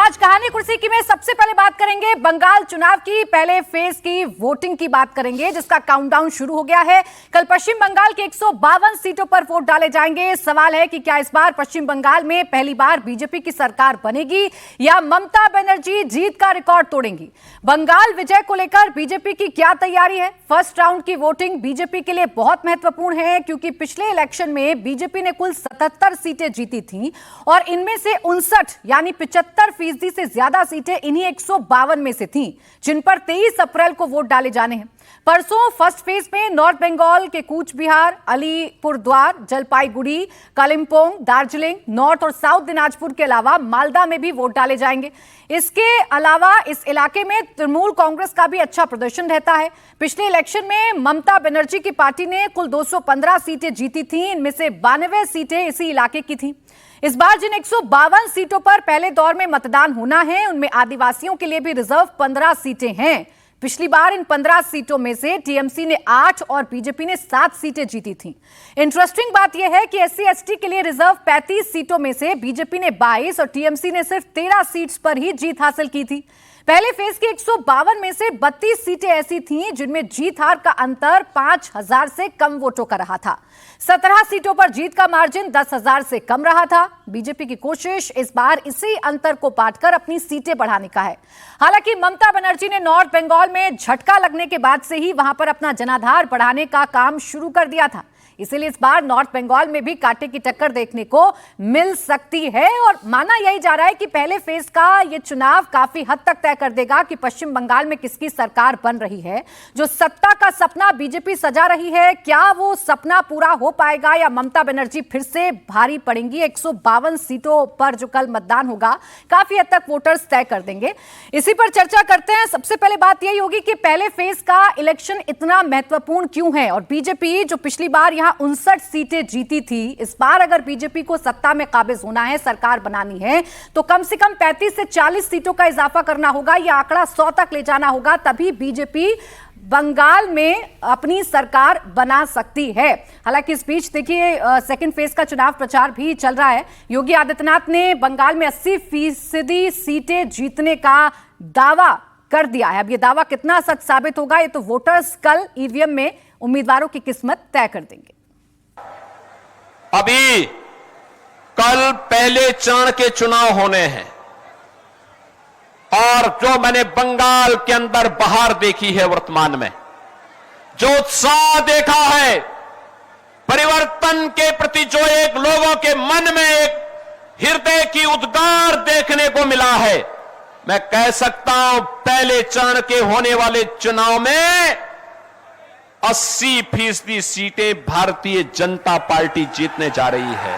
आज कहानी कुर्सी की में सबसे पहले बात करेंगे बंगाल चुनाव की। पहले फेज की वोटिंग की बात करेंगे जिसका काउंटडाउन शुरू हो गया है। कल पश्चिम बंगाल के 152 सीटों पर वोट डाले जाएंगे। सवाल है कि क्या इस बार पश्चिम बंगाल में पहली बार बीजेपी की सरकार बनेगी या ममता बनर्जी जीत का रिकॉर्ड तोड़ेंगी। बंगाल विजय को लेकर बीजेपी की क्या तैयारी है? फर्स्ट राउंड की वोटिंग बीजेपी के लिए बहुत महत्वपूर्ण है क्योंकि पिछले इलेक्शन में बीजेपी ने कुल 77 सीटें जीती थी और इनमें से 59 यानी 75% से ज्यादा सीटें इन्हीं 152 में से थीं, जिन पर 23 अप्रैल को वोट डाले जाने हैं। परसों फर्स्ट फेज में नॉर्थ बंगाल के कूच बिहार, अलीपुरद्वार, जलपाईगुड़ी, कालिम्पोंग, दार्जिलिंग, नॉर्थ और साउथ दिनाजपुर के अलावा मालदा में भी वोट डाले जाएंगे। इसके अलावा इस इलाके में तृणमूल कांग्रेस का भी अच्छा प्रदर्शन रहता है। पिछले इलेक्शन में ममता बनर्जी की पार्टी ने कुल 215 सीटें जीती थीं, इनमें से 92 सीटें इसी इलाके की थीं। इस बार जिन 152 सीटों पर पहले दौर में मतदान होना है उनमें आदिवासियों के लिए भी रिजर्व 15 सीटें हैं। पिछली बार इन 15 सीटों में से टीएमसी ने 8 और बीजेपी ने 7 सीटें जीती थीं। इंटरेस्टिंग बात यह है कि एससी एसटी के लिए रिजर्व 35 सीटों में से बीजेपी ने 22 और टीएमसी ने सिर्फ 13 सीट्स पर ही जीत हासिल की थी। पहले फेज की 152 में से 32 सीटें ऐसी थीं जिनमें जीत हार का अंतर 5000 से कम वोटों का रहा था। 17 सीटों पर जीत का मार्जिन 10,000 से कम रहा था। बीजेपी की कोशिश इस बार इसी अंतर को पाटकर अपनी सीटें बढ़ाने का है। हालांकि ममता बनर्जी ने नॉर्थ बंगाल में झटका लगने के बाद से ही वहां पर अपना जनाधार बढ़ाने का काम शुरू कर दिया था, इसीलिए इस बार नॉर्थ बंगाल में भी कांटे की टक्कर देखने को मिल सकती है और माना यही जा रहा है कि पहले फेज का यह चुनाव काफी हद तक तय कर देगा कि पश्चिम बंगाल में किसकी सरकार बन रही है। जो सत्ता का सपना बीजेपी सजा रही है, क्या वो सपना पूरा हो पाएगा या ममता बनर्जी फिर से भारी पड़ेंगी? 152 सीटों पर जो कल मतदान होगा काफी हद तक वोटर्स तय कर देंगे। इसी पर चर्चा करते हैं। सबसे पहले बात यही होगी कि पहले फेज का इलेक्शन इतना महत्वपूर्ण क्यों है और बीजेपी जो पिछली बार यहां 59 सीटें जीती थी, इस बार अगर बीजेपी को सत्ता में काबिज होना है, सरकार बनानी है, तो कम से कम 35 से 40 सीटों का इजाफा करना होगा। यह आंकड़ा 100 तक ले जाना होगा, तभी बीजेपी बंगाल में अपनी सरकार बना सकती है। हालांकि इस बीच देखिए सेकंड फेज का चुनाव प्रचार भी चल रहा है। योगी आदित्यनाथ ने बंगाल में 80% सीटें जीतने का दावा कर दिया है। अब यह दावा कितना सच साबित होगा, ये तो वोटर्स कल ईवीएम में उम्मीदवारों की किस्मत तय कर देंगे। अभी कल पहले चरण के चुनाव होने हैं और जो मैंने बंगाल के अंदर बहार देखी है, वर्तमान में जो उत्साह देखा है, परिवर्तन के प्रति जो एक लोगों के मन में एक हृदय की उद्गार देखने को मिला है, मैं कह सकता हूं पहले चरण के होने वाले चुनाव में 80% सीटें भारतीय जनता पार्टी जीतने जा रही है।